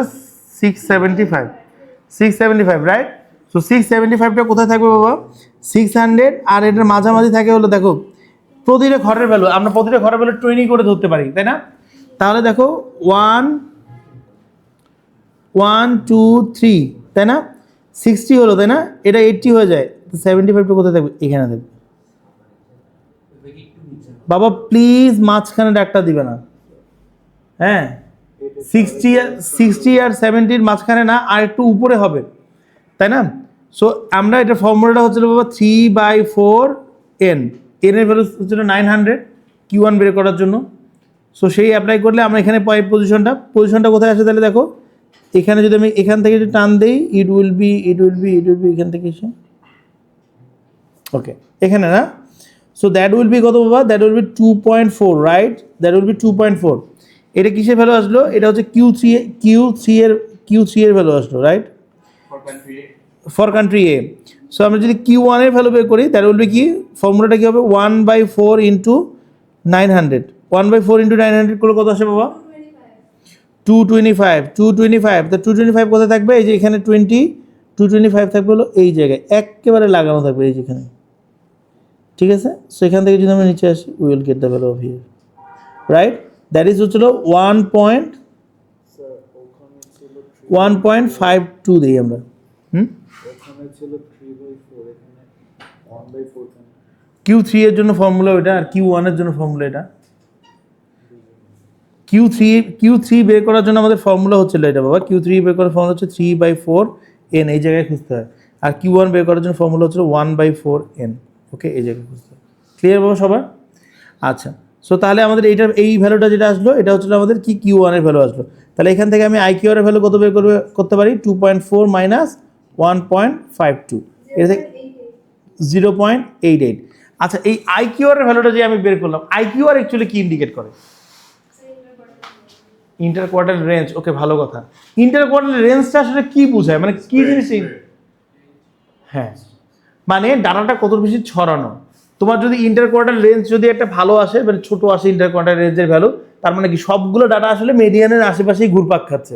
675, রাইট? সো 675টা কোথায় থাকবে বাবা? 600, আর এটার মাঝামাঝি থাকে হলো, দেখো প্রতিটা ঘরের ভ্যালু, আমরা প্রতিটা ঘরের ভ্যালু 20 করে ধরতে পারি, তাই না? তাহলে দেখো 1 1 2 3, তাই না? 60 হলো, তাই না? এটা 80 হয়ে যায়, 75টা কোথায় থাকবে? এখানে থাকবে। বাবা প্লিজ মাঝখানে ডাকটা দিবে না, হ্যাঁ? 60 আর 70 মাঝখানে না, আর একটু উপরে হবে, তাই না? সো আমরা এটা ফর্মুলাটা হচ্ছিল বাবা 3/4 n, n এর ভ্যালু হচ্ছিল 900 Q1 বের করার জন্য। সো সেই অ্যাপ্লাই করলে আমরা এখানে পাই পজিশনটা কোথায় আসে তাহলে দেখো, এখানে যদি আমি এখান থেকে যদি টান দেই, ইট উইল বি এখান থেকে এসে ওকে এখানে না। সো দ্যাট উইল বি কত বাবা? That will B 2.4, right? That will B 2.4। এটা কিসের ভ্যালু আসলো? এটা হচ্ছে Q3 এর ভ্যালু আসলো, right? For country A. So আমরা যদি Q1 এর ভ্যালু বের করি, দ্যাট উইল বি কি, ফর্মুলাটা কি হবে? 1/4 ইন্টু 900। 1/4 ইন্টু 900 করলে কত আসে বাবা? 225। 225, তা 225 কোথায় থাকবে? এই যে এখানে 225 থাকবে হলো এই জায়গায়, একেবারে লাগানো থাকবে এই যেখানে, ঠিক আছে? সো এখান থেকে যদি আমরা নিচে আসি, we will get the value of here, right? That is হচ্ছিল 1.52 দিই আমরা। Q3 এর জন্য ফর্মুলা ওইটা, আর Q1 এর জন্য ফর্মুলা এটা। Q3 বের করার জন্য আমাদের ফর্মুলা হচ্ছিল এটা বাবা, Q3 বের করার ফর্মুলা হচ্ছে 3/4 n, এই জায়গায় খুঁজতে হয়। আর Q1 বের করার জন্য ফর্মুলা হচ্ছিল 1/4 n, ওকে? এই জায়গায় খুঁজতে হয়। ক্লিয়ার বাবা সবার? আচ্ছা, সো তাহলে আমাদের এই ভ্যালুটা যেটা আসলো, এটা হচ্ছিল আমাদের কি Q1 এর ভ্যালু আসলো। তাহলে এখান থেকে আমি IQR এর ভ্যালু কত বের করতে পারি? 2.4 মাইনাস 1.52, এটা থেকে 0.88। আচ্ছা, এই IQR এর ভ্যালুটা যে আমি বের করলাম, IQR অ্যাকচুয়ালি কি ইন্ডিকেট করে? Inter quartile range. ওকে, ভালো কথা। ইন্টার কোয়ার্টার রেঞ্জটা আসলে কি বোঝায়, মানে কি জিনিস? হ্যাঁ, মানে ডাটাটা কত বেশি ছড়ানো। তোমার যদি ইন্টার কোয়ার্টার রেঞ্জ যদি একটা ভালো আসে, মানে ছোট আসে ইন্টার কোয়ার্টার রেঞ্জের ভ্যালু, তার মানে কি সবগুলো ডাটা আসলে মেডিয়ানের আশেপাশেই ঘুরপাক খাচ্ছে।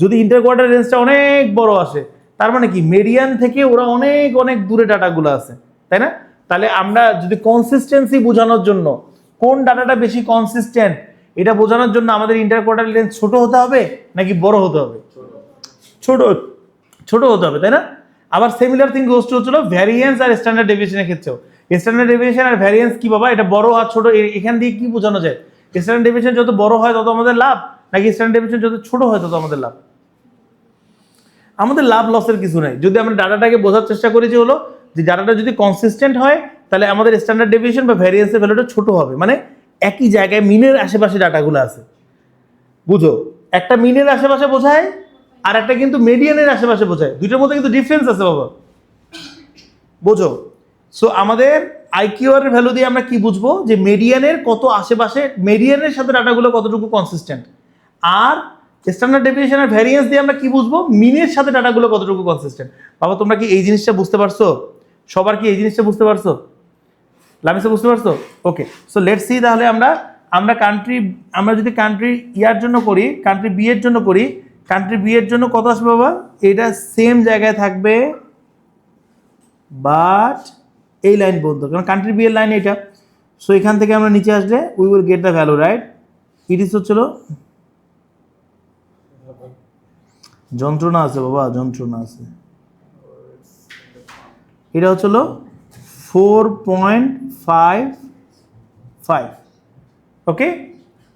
যদি ইন্টার কোয়ার্টার রেঞ্জটা অনেক বড় আসে, তার মানে কি মেডিয়ান থেকে ওরা অনেক অনেক দূরে ডাটাগুলো আছে, তাই না? তাহলে আমরা যদি কনসিস্টেন্সি বোঝানোর জন্য, কোন ডাটাটা বেশি কনসিস্টেন্ট এটা বোঝানোর জন্য আমাদের ইন্টার কোয়ার্টার রেঞ্জ ছোট হতে হবে নাকি বড় হতে হবে? ছোট হতে হবে, তাই না? আবার সিমিলার থিং গোস টু হচ্ছিল ভ্যারিয়েন্স আর স্ট্যান্ডার্ড ডেভিয়েশনের ক্ষেত্রেও। স্ট্যান্ডার্ড ডেভিয়েশন আর ভ্যারিয়েন্স কি বাবা? এটা বড় আর ছোট, এখান দিয়ে কি বোঝানো যায়? স্ট্যান্ডার্ড ডেভিয়েশন যত বড় হয় তত আমাদের লাভ, নাকি স্ট্যান্ডার্ড ডেভিয়েশন যত ছোট হয় তত আমাদের লাভ? আমাদের লাভ লসের কিছু নাই, যদি আমরা ডাটাটাকে বোঝার চেষ্টা করি যে হলো যে ডাটাটা যদি কনসিস্টেন্ট হয়, তাহলে আমাদের স্ট্যান্ডার্ড ডেভিয়েশন বা ভ্যারিয়েন্সের ভ্যালুটা ছোট হবে। মানে একই জায়গায় মিনের আশেপাশে ডাটাগুলো আছে, বুঝো? একটা মিনের আশেপাশে বোঝায়, আর একটা কিন্তু মিডিয়ানের আশেপাশে বোঝায়, দুইটার মধ্যে কিন্তু ডিফারেন্স আছে বাবা, বোঝো? সো আমাদের IQR এর ভ্যালু দিয়ে আমরা কি বুঝবো? যে মিডিয়ানের কত আশেপাশে, মিডিয়ানের সাথে ডাটাগুলো কতটুকু কনসিস্টেন্ট। আর স্ট্যান্ডার্ড ডেভিয়েশন আর ভ্যারিয়েন্স দিয়ে আমরা কি বুঝবো? মিনের সাথে ডাটাগুলো কতটুকু কনসিস্টেন্ট। বাবা তোমরা কি এই জিনিসটা বুঝতে পারছো? সবার কি এই জিনিসটা বুঝতে পারছো? লামিসা বুঝতে পারছো? ওকে, সো লেটস সি তাহলে আমরা যদি কান্ট্রি ইয়ার জন্য করি, কান্ট্রি বি এর জন্য করি, কান্ট্রি বি এর জন্য কত আসবে বাবা? এটা সেম জায়গায় থাকবে, বাট এই লাইন বলতো, কারণ কান্ট্রি বি এর লাইন এটা। সো এখান থেকে আমরা নিচে আসলে we will get the value, right? It is হচ্ছিল, যন্ত্রণা আছে বাবা, যন্ত্রণা আছে। এটা হচ্ছিল 4.55, ওকে?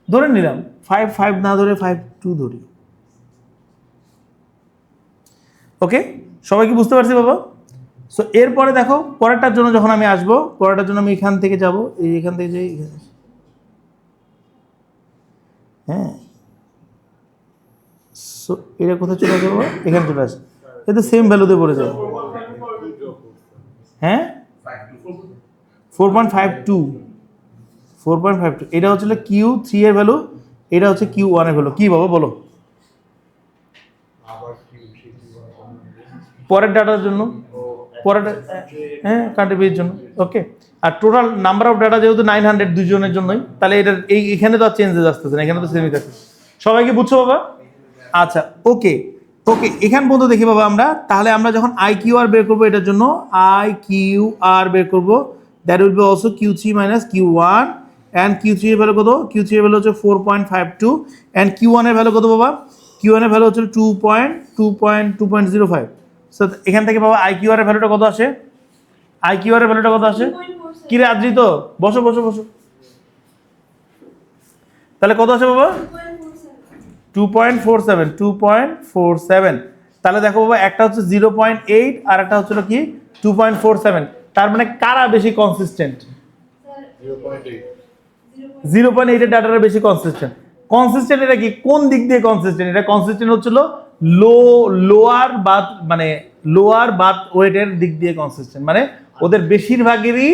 ধরে নিলাম 5 না ধরে 5.2 ধরি, ওকে? সবাই কি বুঝতে পারছি বাবা? সো এরপরে দেখো পরেরটার জন্য যখন আমি আসবো, পরেরটার জন্য আমি এখান থেকে যাব, এখান থেকে যাই এখানে, হ্যাঁ। সো এটা কোথায় চলে আসবে বাবা? এখানে চলে আসে, এটা সেম ভ্যালুতে পড়ে যাবে, হ্যাঁ। 4.52, এটা হচ্ছে Q3 এর ভ্যালু, এটা হচ্ছে Q1 এর ভ্যালু। কি বাবা বলো? পরের ডাটার জন্য, পরের, হ্যাঁ, কান্ট্রি বি এর জন্য, ওকে? আর টোটাল নাম্বার অফ ডাটা যেহেতু 900 দুজনের জন্যই, তাহলে এটা এখানে তো আর চেঞ্জেস আসতেছে না, এখানে তো সেমই থাকছে। সবাই কি বুঝছো বাবা? আচ্ছা, ওকে, এখান পর্যন্ত দেখি বাবা আমরা। তাহলে আমরা যখন IQR বের করবো এটার জন্য, IQR বের করবো, that will be also Q3 minus Q1 and Q3 এর ভ্যালু কত? Q3 এর ভ্যালু হচ্ছে 4.52 অ্যান্ড Q1 এর ভ্যালু কত বাবা? Q1 এর ভ্যালু হচ্ছে 2.05। সো এখান থেকে বাবা IQR এর ভ্যালুটা কত আসে? IQR এর ভ্যালুটা কত আসে? কি রে আদ্রিত, বসো বসো বসো। তাহলে কত আসে বাবা? 2.47। তাহলে দেখো বাবা, একটা হচ্ছে 0.8 আর একটা হচ্ছে কি 2.47। তার মানে কারা বেশি কনসিস্টেন্ট? 0.8 এর ডাটাটা বেশি কনসিস্টেন্ট। কনসিস্টেন্ট এটা কি, কোন দিক দিয়ে কনসিস্টেন্ট? এটা কনসিস্টেন্ট হচ্ছিল লোয়ার বার্থ ওয়েটের দিক দিয়ে কনসিস্টেন্ট, মানে ওদের বেশিরভাগেরই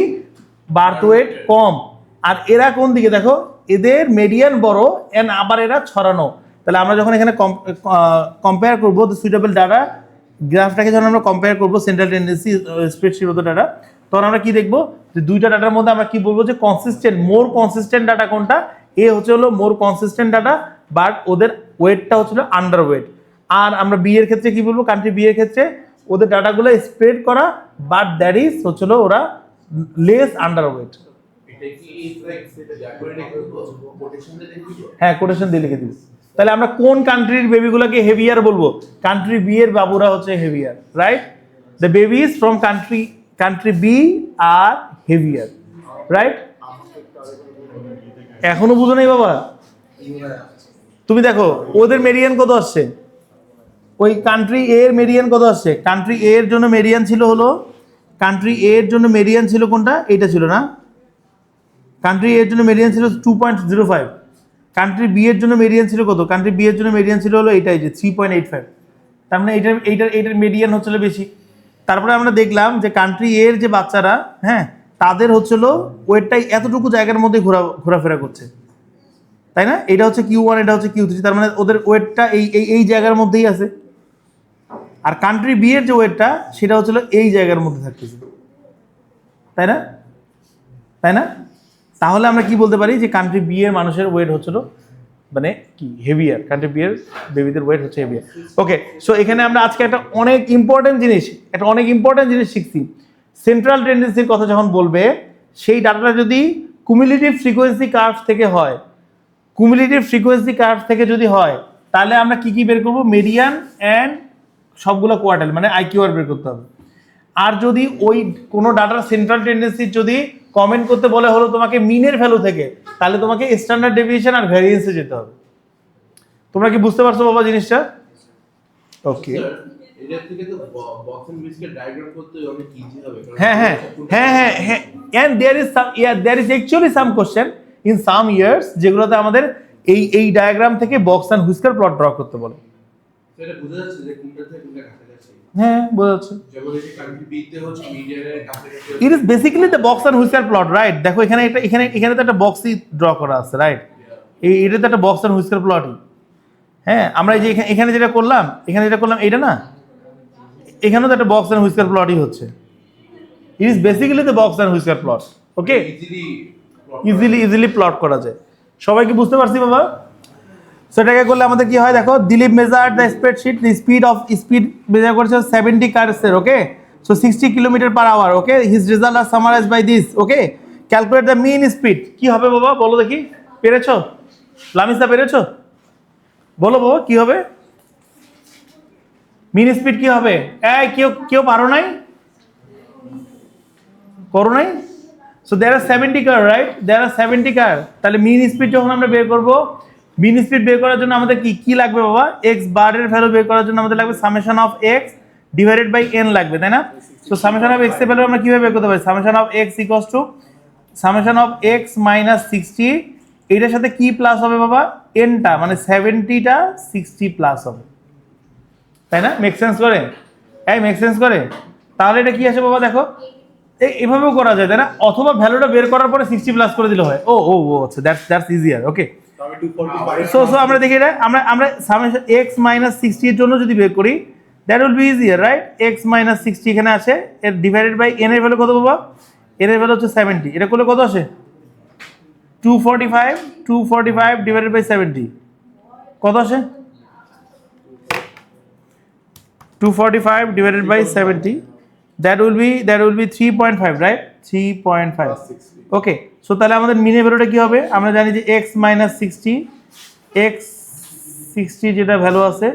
বার্থ ওয়েট কম। আর এরা কোন দিকে দেখো, এদের মিডিয়ান বড় এন্ড আবার এরা ছড়ানো। তাহলে আমরা যখন এখানে কম্পেয়ার করবো সুইটেবল ডাটা গ্রাফটাকে যখন আমরা কম্পেয়ার করবো সেন্ট্রাল টেন্ডেন্সি স্প্রেডশিট মতো ডাটা, তখন আমরা কি দেখবো যে দুইটা ডাটার মধ্যে আমরা কি বলবো যে কনসিস্টেন্ট, মোর কনসিস্টেন্ট ডাটা কোনটা? এ হচ্ছে হলো মোর কনসিস্টেন্ট ডাটা, বাট ওদের ওয়েটটা হচ্ছিল আন্ডার ওয়েট। আর আমরা বি এর ক্ষেত্রে কি বলবো, কান্ট্রি বি এর ক্ষেত্রে ওদের ডাটাগুলো স্প্রেড করা, বাট দ্যাট ইজ হচ্ছিল ওরা লেস আন্ডার ওয়েট। হ্যাঁ, কোটেশন দিয়ে লিখে দিবি। তাহলে আমরা কোন কান্ট্রির বেবিগুলোকে হেভিয়ার বলবো? কান্ট্রি বি এর বাবুরা হচ্ছে heavier, right? The babies from country B are heavier, right? এখনো বুঝো নাই বাবা? তুমি দেখো ওদের মেডিয়ান কত আসছে, ওই কান্ট্রি এ এর মেডিয়ান কত আসছে? কান্ট্রি এ এর জন্য মেডিয়ান ছিল হলো, কান্ট্রি এ এর জন্য মেডিয়ান ছিল কোনটা? এটা ছিল না? কান্ট্রি এর জন্য মেডিয়ান ছিল 2.05। কান্ট্রি বি এর জন্য মেডিয়ান ছিল কত? কান্ট্রি বি এর জন্য মেডিয়ান ছিল হলো এইটাই যে 3.85। তার মানে এইটার মেডিয়ান হচ্ছিল বেশি। তারপরে আমরা দেখলাম যে কান্ট্রি এর যে বাচ্চারা, হ্যাঁ, তাদের হচ্ছিল ওয়েটটাই এতটুকু জায়গার মধ্যে ঘোরাফেরা করছে, তাই না? এটা হচ্ছে Q1, এটা হচ্ছে Q3, তার মানে ওদের ওয়েটটা এই জায়গার মধ্যেই আছে। আর কান্ট্রি বি এর যে ওয়েটটা সেটা হচ্ছিল এই জায়গার মধ্যে থাকতেছে, তাই না? তাই না? তাহলে আমরা কি বলতে পারি যে কান্ট্রি বি এর মানুষের ওয়েট হচ্ছিল মানে কি হেভিয়ার, কান্ট্রি বি এর বেবিদের ওয়েট হচ্ছে হেভিয়ার। ওকে, সো এখানে আমরা আজকে একটা অনেক ইম্পর্টেন্ট জিনিস শিখছি। সেন্ট্রাল টেন্ডেন্সির কথা যখন বলবে, সেই ডাটাটা যদি কুমুলেটিভ ফ্রিকোয়েন্সি কার্ভ থেকে হয়, যদি হয়, তাহলে আমরা কি বের করবো? মিডিয়ান অ্যান্ড সবগুলো কোয়ার্টাইল, মানে IQR বের করতে হবে। আর যদি ওই কোনো ডাটার সেন্ট্রাল টেন্ডেন্সি যদি কমেন্ট করতে বলে হলো তোমাকে মিনের ভ্যালু থেকে, তাহলে তোমাকে স্ট্যান্ডার্ড ডেভিয়েশন আর ভ্যারিয়েন্সে যেতে হবে। তোমরা কি বুঝতে পারছো বাবা জিনিসটা? ওকে, হ্যাঁ, and there is actually some question in some years যেগুলোতে আমাদের এই ডায়াগ্রাম থেকে box and whisker plot draw করতে বলে। সেটা বোঝা যাচ্ছে যে কোনটা থেকে কোনটা কাছাকাছি। হ্যাঁ, বোঝা যাচ্ছে। যেমন এই কান্ট্রি বি তে হচ্ছে মিডিয়ানের কাছাকাছি। It is basically the box and whisker plot, right? দেখো এখানে তো একটা বক্সই ড্র করা আছে, রাইট? এটা তো একটা বক্স এন্ড হুইস্কার প্লটই। হ্যাঁ, আমরা এই যে এখানে যেটা করলাম এটা না, এখানেও তো একটা বক্স এন্ড হুইস্কার প্লটই হচ্ছে। It is basically the box and whisker plot. Okay, easily plot করা যায়। সবাই কি বুঝতে পারছি বাবা? সেটাকে করলে আমাদের কি হয় দেখো, Dilip measured the spreadsheet, the speed measure করেছে 70 কার্সের, okay? So 60 km/h, okay? His result are summarised by this, okay? Calculate the mean speed. কি হবে বাবা বলো দেখি, পেরেছো? লামিসা পেরেছো? বলো বাবা কি হবে মিন স্পিড? কি হবে? এই কেউ পারো নাই? করো নাই? So there are 70 car, right? There are 70 car. তাহলে মিন স্পিড যখন আমরা বের করব, মিন স্পিড বের করার জন্য আমাদের কি লাগবে বাবা? এক্স বার এর ভ্যালু বের করার জন্য আমাদের লাগবে summation of x divided by n লাগবে, তাই না? সো সামেশন অফ এক্স এর ভ্যালু আমরা কিভাবে বের করতে পারি? Summation of x equals to summation of x minus 60। এটার সাথে কি প্লাস হবে বাবা? এনটা, মানে 70টা 60 প্লাস হবে, তাই না? মেক সেন্স করে? মেক সেন্স করে? তাহলে এটা কি আসে বাবা দেখো, এভাবেও করা যায়, তাই না? অথবা ভ্যালুটা বের করার পরে 60 প্লাস করে দিলে হয়। ও আচ্ছা, দ্যাটস ইজিয়ার, ওকে? সো আমরা দেখি এটা, আমরা সামেশন x মাইনাস 60 এর জন্য যদি বের করি, that will B easier, right? x minus 60 এখানে আছে, এর ডিভাইডেড বাই n এর ভ্যালু কত বাবা? n এর ভ্যালু হচ্ছে 70। এটা করলে কত আসে? 245 ডিভাইডেড বাই 70 কত আসে? 245 divided by 70, that will be 3.5, right? 3.5 Plus 60. Okay. So তাহলে আমাদের মিনের ভ্যালুটা কি হবে? আমরা জানি যে x মাইনাস 60, x 60 যেটা ভ্যালু আছে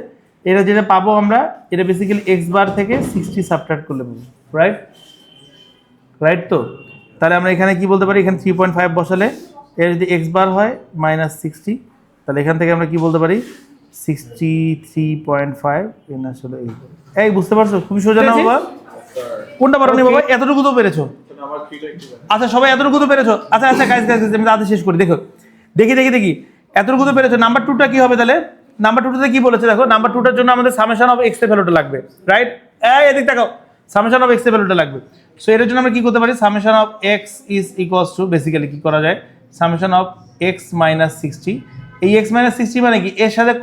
এটা যেটা পাবো আমরা, এটা বেসিক্যালি x বার থেকে 60 সাবট্রাক্ট করলে পাবো, রাইট? রাইট তো? তাহলে আমরা এখানে কি বলতে পারি? এখানে 3.5 বসালে এর যদি x বার হয় মাইনাস 60, তাহলে এখান থেকে আমরা কি বলতে পারি? 63.5 এন আসলে এই বুঝতে পারছো? খুবই সোজা না বাবা? কোনটা পারো নি বাবা? এতটুকু তো পেরেছো। তাহলে আমার 3টা একটু জানি। আচ্ছা সবাই এতটুকু তো পেরেছো? আচ্ছা আচ্ছা গাইস গাইস আমি তাড়াতাড়ি শেষ করি। দেখো দেখি এতটুকু তো পেরেছো। নাম্বার 2টা কি হবে তাহলে? নাম্বার 2টাতে কি বলেছে দেখো, নাম্বার 2টার জন্য আমাদের সামেশন অফ এক্স এর ভ্যালুটা লাগবে, রাইট? এদিক তাকাও, সামেশন অফ এক্স এর ভ্যালুটা লাগবে। সো এর জন্য আমরা কি করতে পারি? Summation of x is equals to basically কি করা যায়? Summation of x minus 60। এই এক্স মাইনাস 60 মানে কি? এর সাথে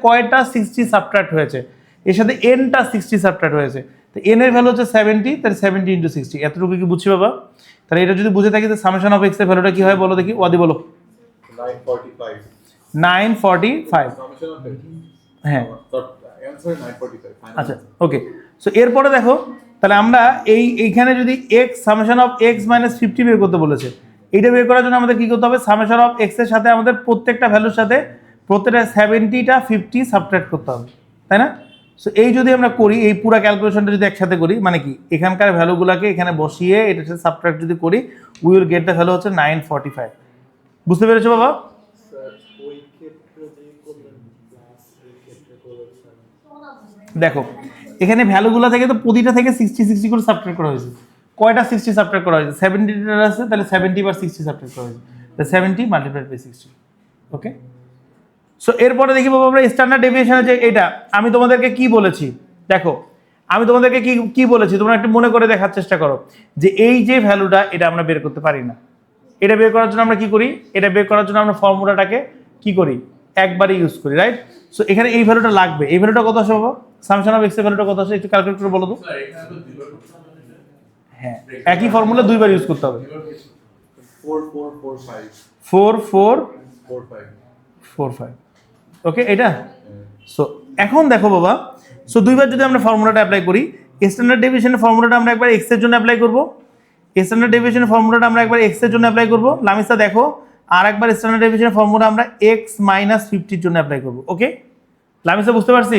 কয়টা 60 সাবট্রাক্ট হয়েছে? এর সাথে এনটা 60 সাবট্রাক্ট হয়েছে। তো এন এর ভ্যালু হচ্ছে 70, তাহলে 70 ইন্টু 60। এতটুকু কি বুঝছি বাবা? তাহলে এটা যদি বুঝে থাকি তো সামেশন অফ এক্স এর ভ্যালুটা কি হয় বলো দেখি, ওয়াদি বলো। 945. 945। Summation of it. হ্যাঁ Answer 945. Final আচ্ছা answer. ওকে। সো এরপরে দেখো তাহলে আমরা এইখানে যদি x summation of x minus 50 বের করতে বলেছে, এইটা বের করার জন্য আমাদের কি করতে হবে? সামেশন অফ এক্স এর সাথে আমাদের প্রত্যেকটা ভ্যালুর সাথে প্রত্যেকটা 70টা 50 সাবট্রাক্ট করতে হবে, তাই না? সো এই যদি আমরা করি, এই পুরো ক্যালকুলেশনটা যদি একসাথে করি, মানে কি এখানকার ভ্যালুগুলোকে এখানে বসিয়ে এটার সাথে সাবট্রাক্ট যদি করি, we will get the value হচ্ছে 945। বুঝতে পেরেছো বাবা? দেখো এখানে ভ্যালুগুলো থেকে তো প্রতিটা থেকে 60 করে সাবট্রাক্ট করা হয়েছে। কয়টা 60 সাবট্রাক্ট করা হয়েছে? 70টা আছে, তাহলে 70 বার 60 সাবট্রাক্ট করা হয়েছে, তাহলে 70 মাল্টিপ্লাইড বাই 60। ওকে। সো এরপরে দেখি বাবা আমরা স্ট্যান্ডার্ড ডেভিয়েশনে যে এটা আমি তোমাদেরকে কি বলেছি দেখো, আমি তোমাদেরকে কি বলেছি তোমরা একটু মনে করে দেখার চেষ্টা করো যে এই যে ভ্যালুটা এটা আমরা বের করতে পারি না। এটা বের করার জন্য আমরা কি করি? এটা বের করার জন্য আমরা ফর্মুলাটাকে কি করি? একবারই ইউজ করি, রাইট? সো এখানে এই ভ্যালুটা লাগবে। এই ভ্যালুটা কত আসে বাবা? সামেশন অফ এক্স এর ভ্যালুটা কত আসে একটু ক্যালকুলেট করে বলো তো। স্যার এখানে তো দুইবার করতে হবে না? হ্যাঁ একই ফর্মুলা দুইবার ইউজ করতে হবে। 4445. 4445 ওকে এটা। সো এখন দেখো বাবা, সো দুইবার যদি আমরা ফর্মুলাটা অ্যাপ্লাই করি, স্ট্যান্ডার্ড ডেভিয়েশনের ফর্মুলাটা আমরা একবার এক্স এর জন্য অ্যাপ্লাই করব, স্ট্যান্ডার্ড ডেভিয়েশনের ফর্মুলাটা আমরা একবার এক্স এর জন্য অ্যাপ্লাই করব। লামিসা দেখো আর একবার স্ট্যান্ডার্ড ডেভিয়েশনের ফর্মুলা আমরা এক্স মাইনাস 50 এর জন্য অ্যাপ্লাই করব। ওকে লামিসা বুঝতে পারছি?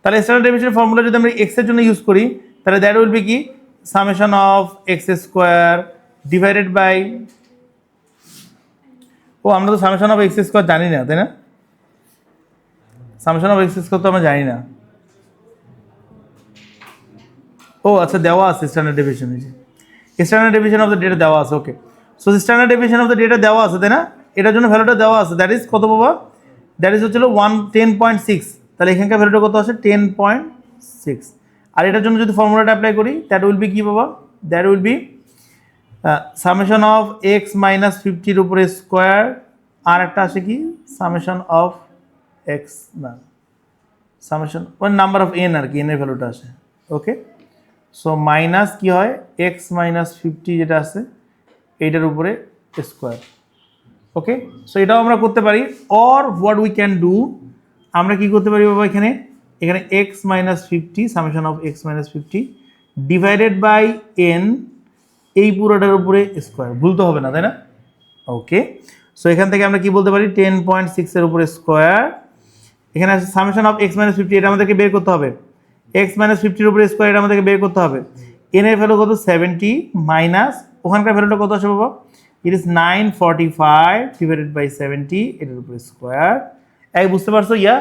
তাহলে স্ট্যান্ডার্ড ডেভিয়েশনের ফর্মুলা যদি আমরা এক্স এর জন্য ইউজ করি, তাহলে দ্যাট উইল বি কি? Summation of x square divided by, ও আমরা তো সামেশন অফ এক্স স্কোয়ার জানি না, তাই না? সামেশন অফ এক্স স্কোয়ার তো আমরা জানি না। ও আচ্ছা দেওয়া আছে standard deviation, standard deviation of the data দেওয়া আছে। Okay so standard deviation of the data দেওয়া আছে, তাই না? এটার জন্য ভ্যালুটা দেওয়া আছে, দ্যাট ইজ কত বাবা? দ্যাট ইজ হচ্ছিল 10.6। তাহলে এখানকার ভ্যালুটা কত আছে? 10.6। আর এটার জন্য যদি ফর্মুলাটা অ্যাপ্লাই করি দ্যাট উইল বি কি বাবা? That will be summation of x minus 50 উপরে স্কোয়ার, আর একটা আসে কি সামেশন অফ এক্স, না summation one number of n আর কি, এন এর ভ্যালুটা আসে। ওকে সো মাইনাস কি হয়? এক্স মাইনাস 50 যেটা আছে এইটার উপরে স্কোয়ার। ওকে সো এটাও আমরা করতে পারি। Or what we can do, আমরা কি করতে পারি বাবা? এখানে x minus 50 summation of x minus 50 divided by n, এই পুরোটার উপরে স্কোয়ার। ভুলতে হবে না, তাই না? ওকে সো এখান থেকে আমরা কি বলতে পারি? 10.6 এর উপরে স্কোয়ার, এখানে আছে সামেশন অফ এক্স মাইনাস 50, এটা আমাদেরকে বের করতে হবে। এক্স মাইনাস 50 এর উপরে স্কোয়ার এটা আমাদেরকে বের করতে হবে। এন এর ভ্যালু কত? 70 মাইনাস ওখানকার ভ্যালুটা কত আসে বাবা? ইট ইজ 945 ডিভাইডেড বাই 70 এটার উপরে স্কোয়ার। এই বুঝতে পারছো ইয়া?